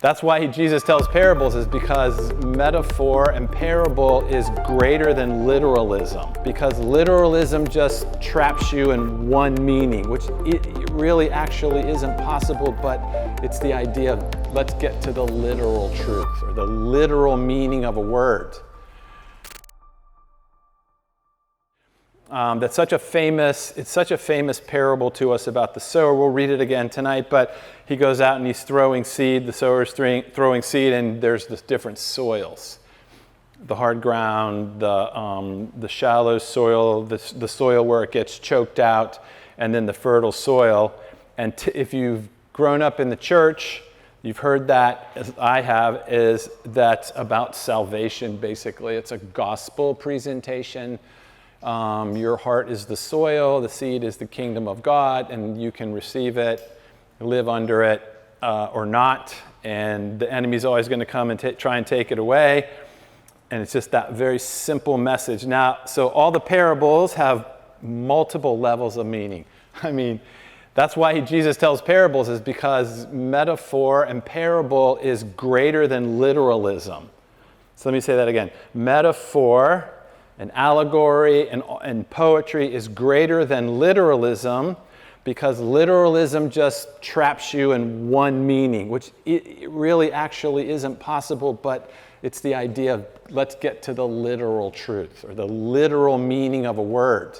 That's why Jesus tells parables, is because metaphor and parable is greater than literalism. Because literalism just traps you in one meaning, which it really actually isn't possible, but it's the idea of let's get to the literal truth or the literal meaning of a word. It's such a famous parable to us about the sower. We'll read it again tonight, but he goes out and he's throwing seed. The sower's throwing seed, and there's the different soils. The hard ground, the shallow soil, the soil where it gets choked out, and then the fertile soil. And if you've grown up in the church, you've heard that, as I have, is that's about salvation, basically. It's a gospel presentation. Your heart is the soil, the seed is the kingdom of God, and you can receive it, live under it, or not, and the enemy's always going to come and try and take it away, and it's just that very simple message. Now, so all the parables have multiple levels of meaning. I mean, that's why Jesus tells parables, is because metaphor and parable is greater than literalism. So let me say that again. Metaphor and allegory and poetry is greater than literalism, because literalism just traps you in one meaning, which it really actually isn't possible, but it's the idea of let's get to the literal truth or the literal meaning of a word.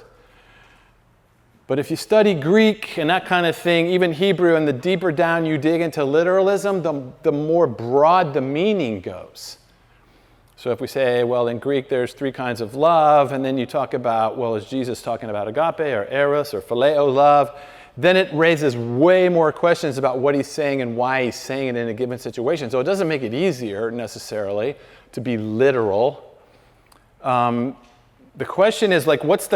But if you study Greek and that kind of thing, even Hebrew, and the deeper down you dig into literalism, the more broad the meaning goes. So if we say, well, in Greek there's three kinds of love, and then you talk about, well, is Jesus talking about agape or eros or phileo love? Then it raises way more questions about what he's saying and why he's saying it in a given situation. So it doesn't make it easier necessarily to be literal. The question is, like, what's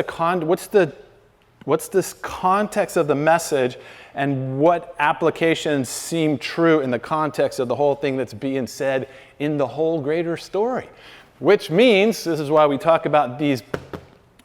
this context of the message, and what applications seem true in the context of the whole thing that's being said in the whole greater story? Which means, this is why we talk about these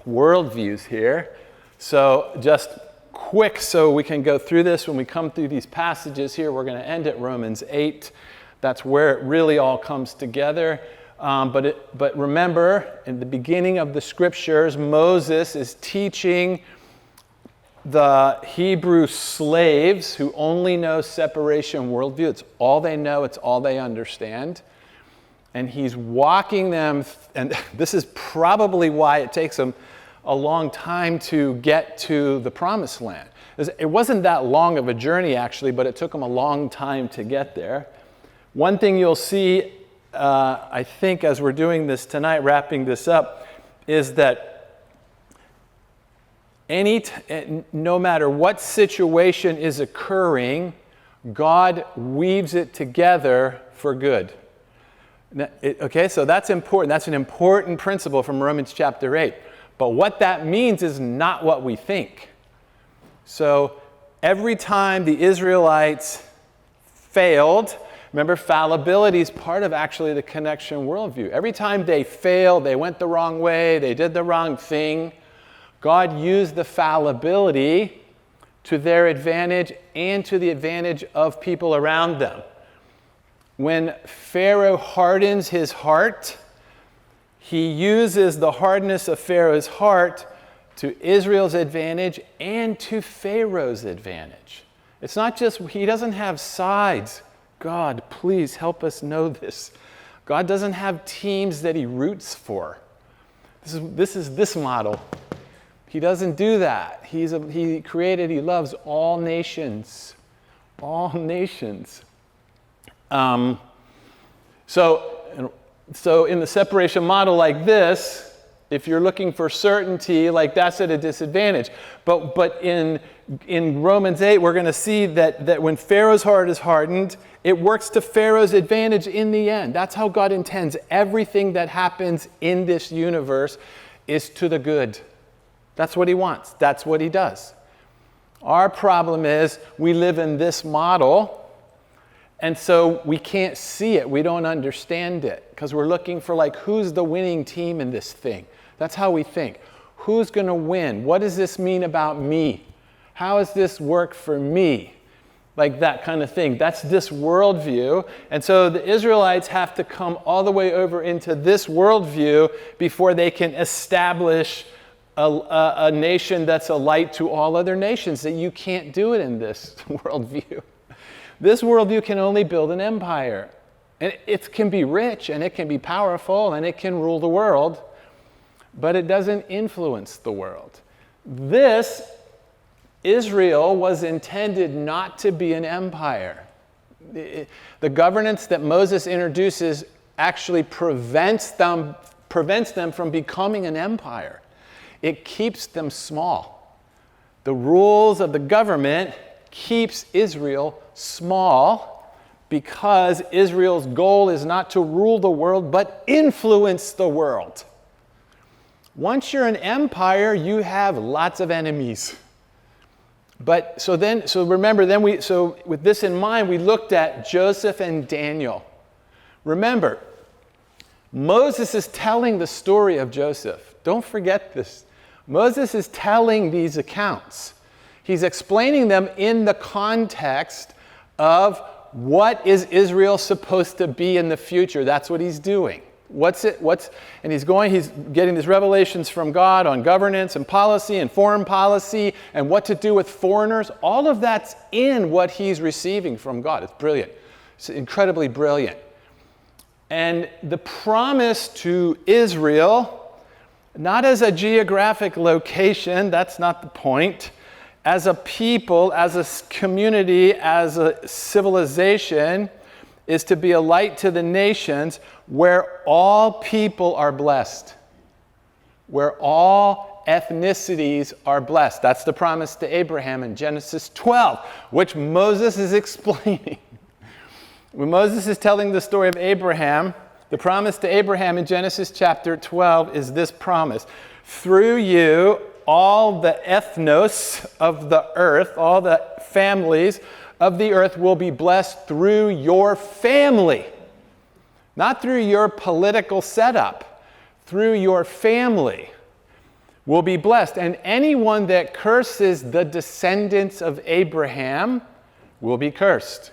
worldviews here. So just quick, so we can go through this when we come through these passages here. We're going to end at Romans 8. That's where it really all comes together. But remember, in the beginning of the scriptures, Moses is teaching the Hebrew slaves who only know separation worldview. It's all they know, it's all they understand. And he's walking them, and this is probably why it takes them a long time to get to the promised land. It wasn't that long of a journey, actually, but it took them a long time to get there. One thing you'll see, I think, as we're doing this tonight, wrapping this up, is that no matter what situation is occurring, God weaves it together for good. Okay, so that's important. That's an important principle from Romans chapter 8. But what that means is not what we think. So every time the Israelites failed, remember, fallibility is part of actually the connection worldview. Every time they failed, they went the wrong way, they did the wrong thing, God used the fallibility to their advantage and to the advantage of people around them. When Pharaoh hardens his heart, he uses the hardness of Pharaoh's heart to Israel's advantage and to Pharaoh's advantage. It's not just, he doesn't have sides. God, please help us know this. God doesn't have teams that he roots for. This is this model. He doesn't do that. He loves all nations. All nations. So in the separation model like this, if you're looking for certainty, like that's at a disadvantage. But in Romans 8, we're going to see that when Pharaoh's heart is hardened, it works to Pharaoh's advantage in the end. That's how God intends. Everything that happens in this universe is to the good. That's what he wants. That's what he does. Our problem is we live in this model, and so we can't see it. We don't understand it because we're looking for, like, who's the winning team in this thing? That's how we think. Who's going to win? What does this mean about me? How does this work for me? like that kind of thing. That's this worldview. And so the Israelites have to come all the way over into this worldview before they can establish a nation that's a light to all other nations. That you can't do it in this worldview. This worldview can only build an empire. And it can be rich, and it can be powerful, and it can rule the world, but it doesn't influence the world. This Israel was intended not to be an empire. The governance that Moses introduces actually prevents them from becoming an empire. It keeps them small. The rules of the government keeps Israel small because Israel's goal is not to rule the world, but influence the world. Once you're an empire, you have lots of enemies. So with this in mind, we looked at Joseph and Daniel. Remember, Moses is telling the story of Joseph. Don't forget this. Moses is telling these accounts. He's explaining them in the context of what is Israel supposed to be in the future. That's what he's doing. And he's getting these revelations from God on governance and policy and foreign policy and what to do with foreigners. All of that's in what he's receiving from God. It's brilliant. It's incredibly brilliant. And the promise to Israel, not as a geographic location, that's not the point, as a people, as a community, as a civilization, is to be a light to the nations where all people are blessed, where all ethnicities are blessed. That's the promise to Abraham in Genesis 12, which Moses is explaining. When Moses is telling the story of Abraham, the promise to Abraham in Genesis chapter 12 is this promise. Through you, all the ethnos of the earth, all the families of the earth will be blessed through your family. Not through your political setup. Through your family will be blessed. And anyone that curses the descendants of Abraham will be cursed.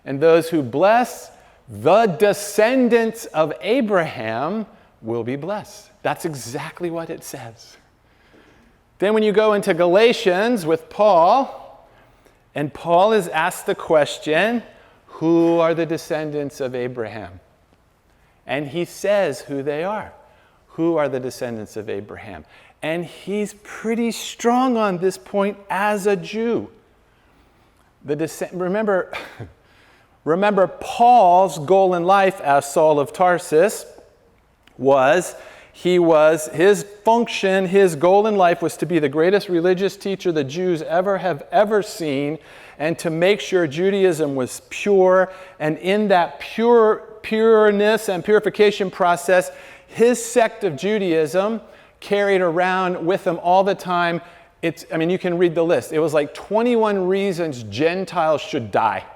And those who bless the descendants of Abraham will be blessed. That's exactly what it says. Then when you go into Galatians with Paul, and Paul is asked the question, who are the descendants of Abraham? And he says who they are. Who are the descendants of Abraham? And he's pretty strong on this point as a Jew. Remember Paul's goal in life as Saul of Tarsus his function, his goal in life was to be the greatest religious teacher the Jews have ever seen, and to make sure Judaism was pure. And in that pureness and purification process, his sect of Judaism carried around with him all the time. You can read the list. It was like 21 reasons Gentiles should die.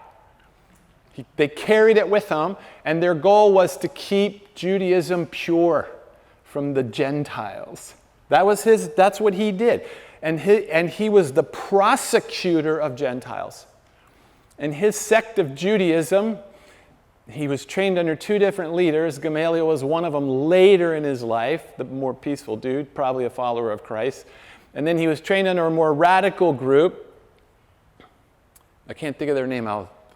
They carried it with them, and their goal was to keep Judaism pure from the Gentiles. That's what he did. And he was the prosecutor of Gentiles. And his sect of Judaism, he was trained under two different leaders. Gamaliel was one of them later in his life, the more peaceful dude, probably a follower of Christ. And then he was trained under a more radical group. I can't think of their name.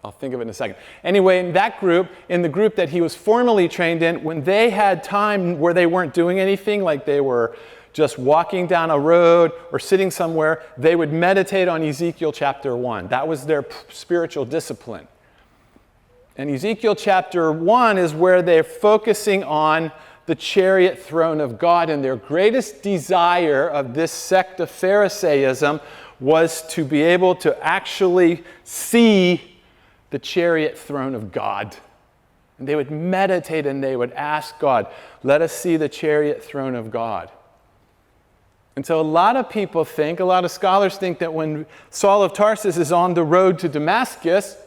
I'll think of it in a second. Anyway, in the group that he was formally trained in, when they had time where they weren't doing anything, like they were just walking down a road or sitting somewhere, they would meditate on Ezekiel chapter 1. That was their spiritual discipline. And Ezekiel chapter 1 is where they're focusing on the chariot throne of God, and their greatest desire of this sect of Pharisaism was to be able to actually see the chariot throne of God. And they would meditate and they would ask God, let us see the chariot throne of God. And so a lot of scholars think that when Saul of Tarsus is on the road to Damascus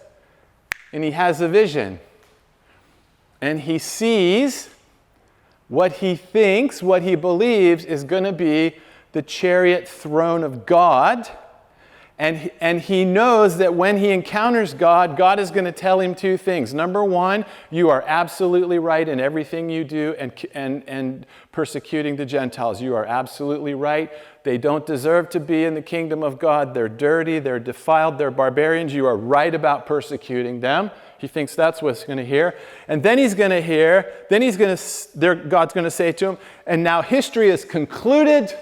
and he has a vision and he sees what he thinks, what he believes is going to be the chariot throne of God. And he knows that when he encounters God, God is going to tell him two things. Number one, you are absolutely right in everything you do and persecuting the Gentiles. You are absolutely right. They don't deserve to be in the kingdom of God. They're dirty, they're defiled, they're barbarians. You are right about persecuting them. He thinks that's what he's going to hear. And then he's going to hear, God's going to say to him, and now history is concluded.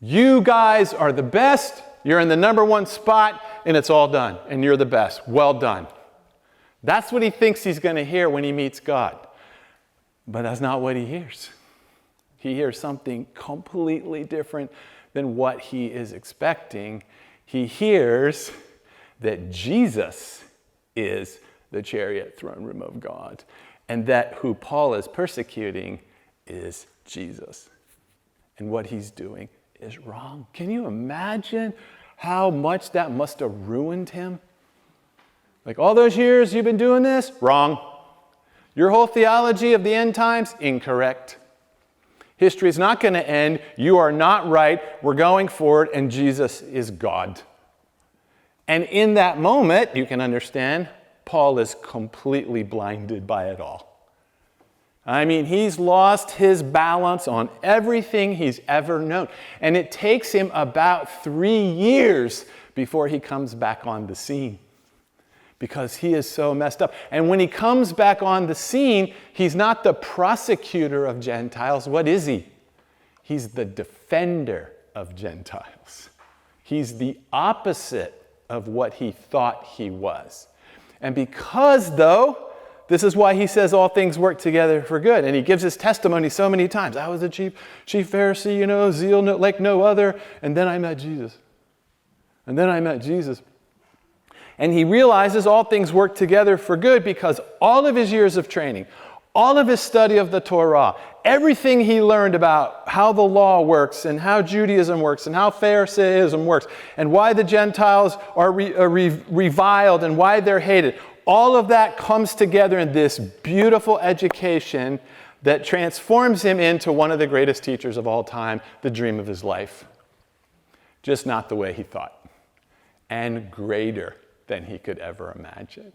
You guys are the best. You're in the number one spot, and it's all done. And you're the best. Well done. That's what he thinks he's going to hear when he meets God. But that's not what he hears. He hears something completely different than what he is expecting. He hears that Jesus is the chariot throne room of God, and that who Paul is persecuting is Jesus. And what he's doing is wrong. Can you imagine how much that must have ruined him? Like, all those years you've been doing this? Wrong. Your whole theology of the end times? Incorrect. History is not going to end. You are not right. We're going forward, and Jesus is God. And in that moment, you can understand, Paul is completely blinded by it all. I mean, he's lost his balance on everything he's ever known. And it takes him about 3 years before he comes back on the scene, because he is so messed up. And when he comes back on the scene, he's not the prosecutor of Gentiles. What is he? He's the defender of Gentiles. He's the opposite of what he thought he was. And because, though, this is why he says all things work together for good. And he gives his testimony so many times. I was a chief Pharisee, zeal like no other. And then I met Jesus. And then I met Jesus. And he realizes all things work together for good because all of his years of training, all of his study of the Torah, everything he learned about how the law works and how Judaism works and how Pharisaism works and why the Gentiles are reviled and why they're hated, all of that comes together in this beautiful education that transforms him into one of the greatest teachers of all time, the dream of his life. Just not the way he thought, and greater than he could ever imagine.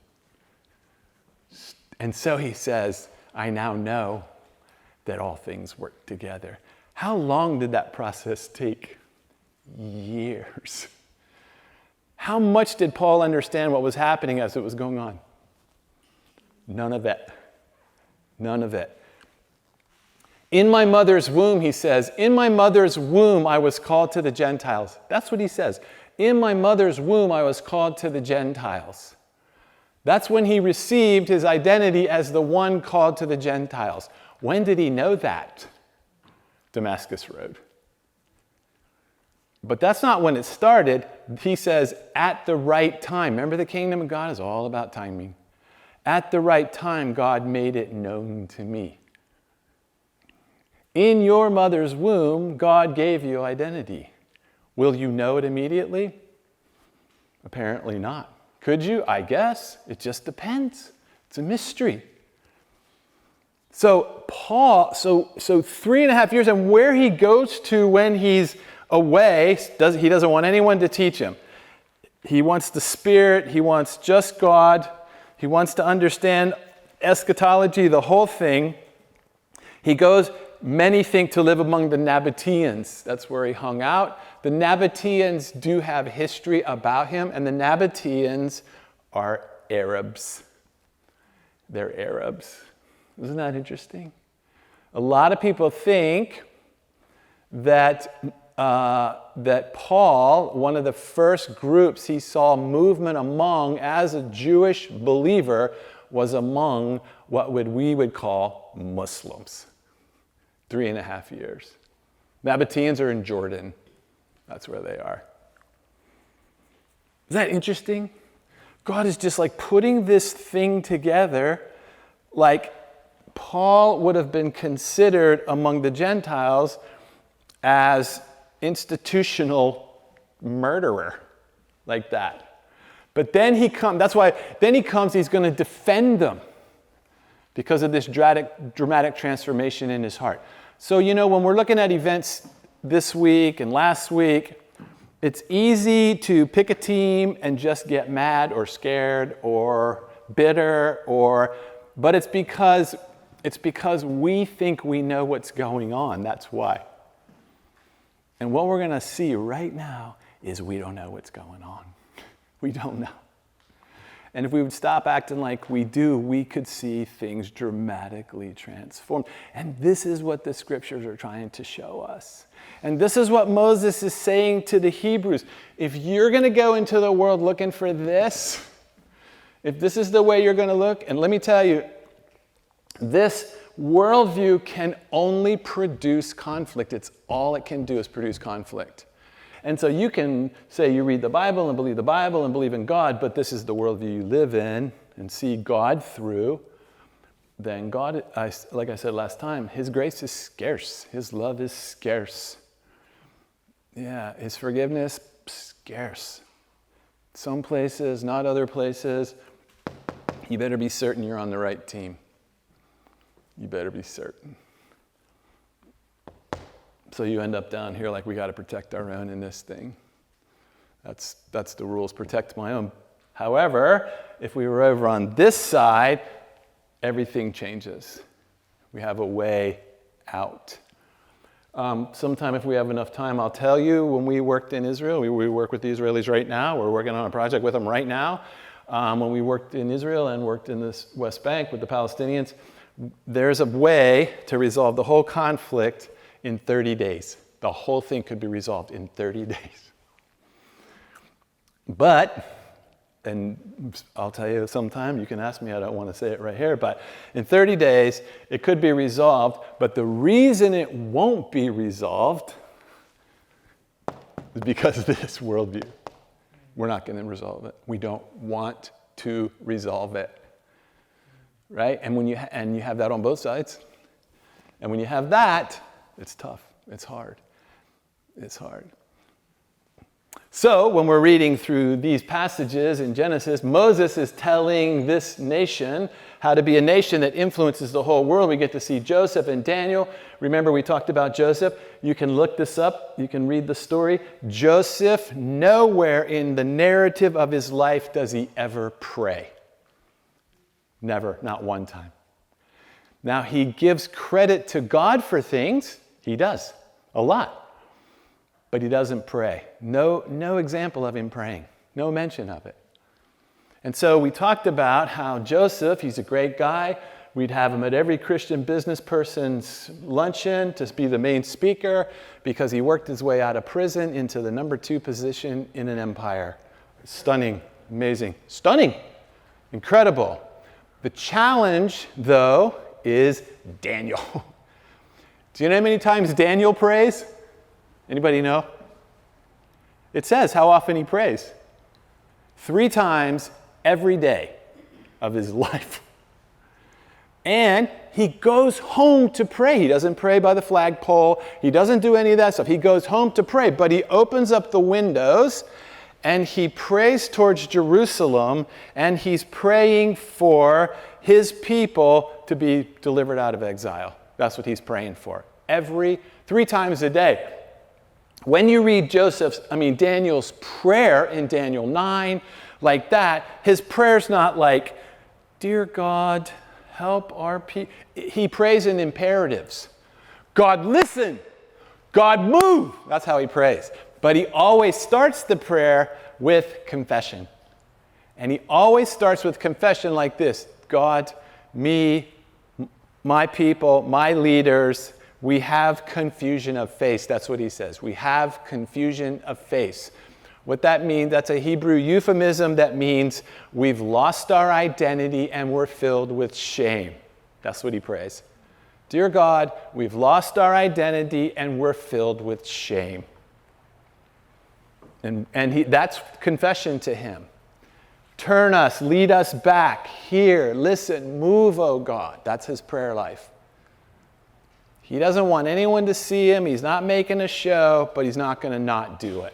And so he says, I now know that all things work together. How long did that process take? Years. How much did Paul understand what was happening as it was going on? None of it. None of it. In my mother's womb, he says, in my mother's womb I was called to the Gentiles. That's what he says. In my mother's womb I was called to the Gentiles. That's when he received his identity as the one called to the Gentiles. When did he know that? Damascus Road. But that's not when it started. He says, at the right time. Remember, the kingdom of God is all about timing. At the right time, God made it known to me. In your mother's womb, God gave you identity. Will you know it immediately? Apparently not. Could you? I guess. It just depends. It's a mystery. So Paul, so 3.5 years, and where he goes to when he's away, he doesn't want anyone to teach him. He wants the Spirit. He wants just God. He wants to understand eschatology, the whole thing. He goes, many think, to live among the Nabateans. That's where he hung out. The Nabateans do have history about him, and the Nabateans are Arabs. They're Arabs. Isn't that interesting? A lot of people think that Paul, one of the first groups he saw movement among as a Jewish believer, was among what we would call Muslims. 3.5 years. Nabateans are in Jordan. That's where they are. Is that interesting? God is just like putting this thing together, like Paul would have been considered among the Gentiles as institutional murderer, like that. But then he comes, he's going to defend them because of this dramatic transformation in his heart. So, when we're looking at events this week and last week, It's easy to pick a team and just get mad or scared or bitter, but it's because we think we know what's going on. That's why. And what we're going to see right now is we don't know what's going on. We don't know. And if we would stop acting like we do, we could see things dramatically transformed. And this is what the scriptures are trying to show us. And this is what Moses is saying to the Hebrews. If you're going to go into the world looking for this, if this is the way you're going to look, and let me tell you, this worldview can only produce conflict. It's all it can do is produce conflict. And so you can say you read the Bible and believe in God, but this is the worldview you live in and see God through. Then God, like I said last time, His grace is scarce. His love is scarce. Yeah, His forgiveness, scarce. Some places, not other places. You better be certain you're on the right team. You better be certain. So you end up down here like we got to protect our own in this thing. That's the rules, protect my own. However, if we were over on this side, everything changes. We have a way out. Sometime if we have enough time, I'll tell you, when we worked in Israel, we work with the Israelis right now. We're working on a project with them right now. When we worked in Israel and worked in the West Bank with the Palestinians, there's a way to resolve the whole conflict in 30 days. The whole thing could be resolved in 30 days. But, and I'll tell you sometime, you can ask me, I don't want to say it right here, but in 30 days, it could be resolved, but the reason it won't be resolved is because of this worldview. We're not going to resolve it. We don't want to resolve it. Right? And when you have that on both sides, and when you have that, it's tough. It's hard. It's hard. So when we're reading through these passages in Genesis, Moses is telling this nation how to be a nation that influences the whole world. We get to see Joseph and Daniel. Remember, we talked about Joseph. You can look this up. You can read the story. Joseph, nowhere in the narrative of his life does he ever pray. Never, not one time. Now, he gives credit to God for things. He does, a lot. But he doesn't pray. No example of him praying. No mention of it. And so we talked about how Joseph, he's a great guy. We'd have him at every Christian business person's luncheon to be the main speaker because he worked his way out of prison into the number 2 position in an empire. Stunning, amazing, stunning, incredible. The challenge, though, is Daniel. Do you know how many times Daniel prays? Anybody know? It says how often he prays. 3 times every day of his life. And he goes home to pray. He doesn't pray by the flagpole. He doesn't do any of that stuff. He goes home to pray, but he opens up the windows and he prays towards Jerusalem, and he's praying for his people to be delivered out of exile. That's what he's praying for. 3 times a day. When you read Daniel's prayer in Daniel 9, like that, his prayer's not like, "Dear God, help our people." He prays in imperatives. God, listen. God, move. That's how he prays. But he always starts the prayer with confession. And he always starts with confession like this: God, me, my people, my leaders, we have confusion of face. That's what he says. We have confusion of face. What that means, that's a Hebrew euphemism that means we've lost our identity and we're filled with shame. That's what he prays. Dear God, we've lost our identity and we're filled with shame. And that's confession to him. Turn us, lead us back, hear, listen, move, oh God. That's his prayer life. He doesn't want anyone to see him. He's not making a show, but he's not going to not do it.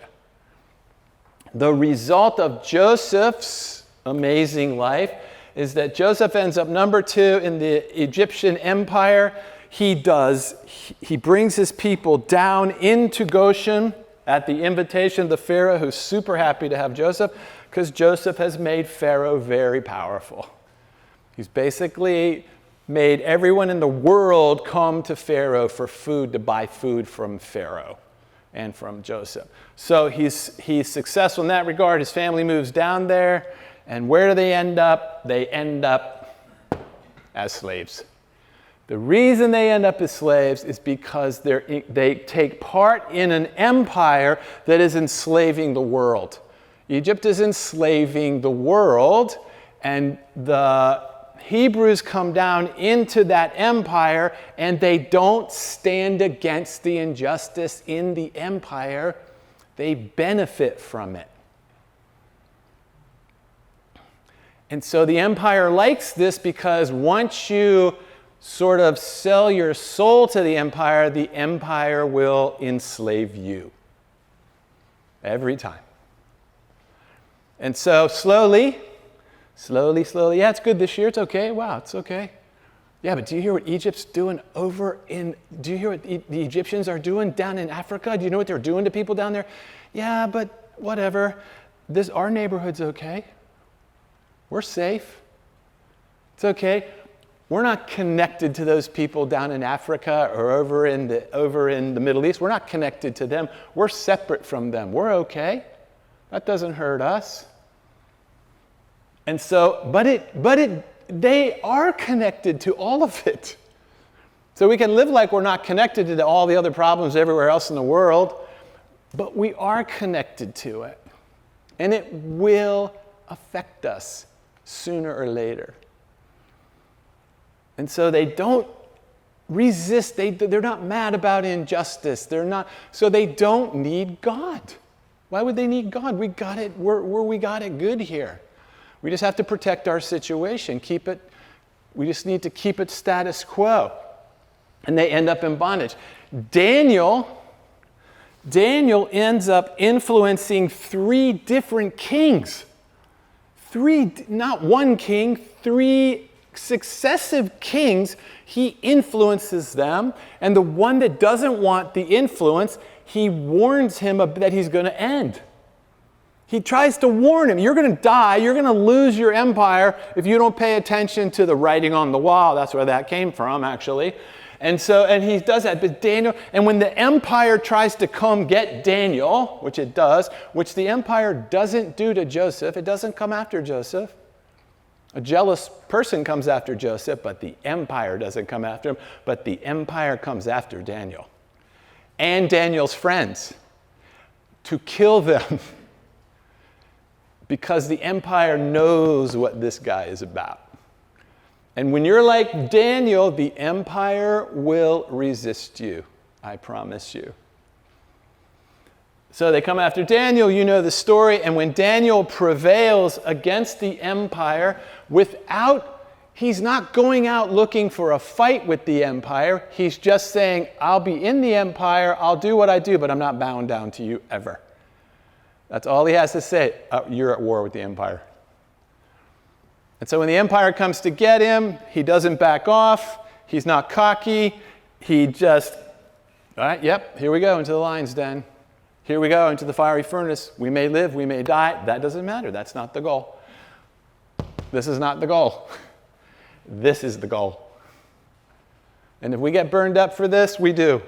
The result of Joseph's amazing life is that Joseph ends up number 2 in the Egyptian empire. He brings his people down into Goshen, at the invitation of the Pharaoh, who's super happy to have Joseph, because Joseph has made Pharaoh very powerful. He's basically made everyone in the world come to Pharaoh for food, to buy food from Pharaoh and from Joseph. So he's successful in that regard. His family moves down there, and where do they end up? They end up as slaves. The reason they end up as slaves is because they take part in an empire that is enslaving the world. Egypt is enslaving the world, and the Hebrews come down into that empire, and they don't stand against the injustice in the empire. They benefit from it. And so the empire likes this, because once you sort of sell your soul to the empire will enslave you. Every time. And so slowly, yeah, it's good this year, it's okay, wow, it's okay. Yeah, but do you hear what Egypt's doing do you hear what the Egyptians are doing down in Africa? Do you know what they're doing to people down there? Yeah, but whatever. Our neighborhood's okay. We're safe. It's okay. We're not connected to those people down in Africa or over in the Middle East. We're not connected to them. We're separate from them. We're okay. That doesn't hurt us. And so, they are connected to all of it. So we can live like we're not connected to all the other problems everywhere else in the world, but we are connected to it. And it will affect us sooner or later. And so they don't resist. They're not mad about injustice. So they don't need God. Why would they need God? We got it. We got it good here. We just have to protect our situation. We just need to keep it status quo. And they end up in bondage. Daniel ends up influencing 3 different kings. 3, not one king, 3 successive kings. He influences them, and the one that doesn't want the influence, he warns him that he's going to end. He tries to warn him, you're going to die, you're going to lose your empire if you don't pay attention to the writing on the wall. That's where that came from, actually. And he does that. But Daniel, and when the empire tries to come get Daniel, which it does, which the empire doesn't do to Joseph, it doesn't come after Joseph. A jealous person comes after Joseph, but the empire doesn't come after him. But the empire comes after Daniel and Daniel's friends to kill them. Because the empire knows what this guy is about. And when you're like Daniel, the empire will resist you. I promise you. So they come after Daniel, you know the story. And when Daniel prevails against the empire, he's not going out looking for a fight with the empire. He's just saying, I'll be in the empire, I'll do what I do, but I'm not bound down to you ever. That's all he has to say. You're at war with the empire. And so when the empire comes to get him, he doesn't back off. He's not cocky. He just, all right, yep, here we go into the lion's den. Here we go into the fiery furnace. We may live, we may die. That doesn't matter. That's not the goal. This is not the goal. This is the goal. And if we get burned up for this, we do.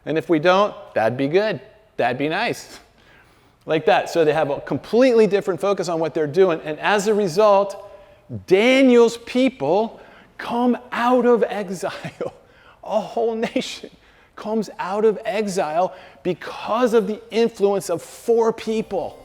And if we don't, that'd be good. That'd be nice. Like that. So they have a completely different focus on what they're doing. And as a result, Daniel's people come out of exile. A whole nation comes out of exile because of the influence of 4 people.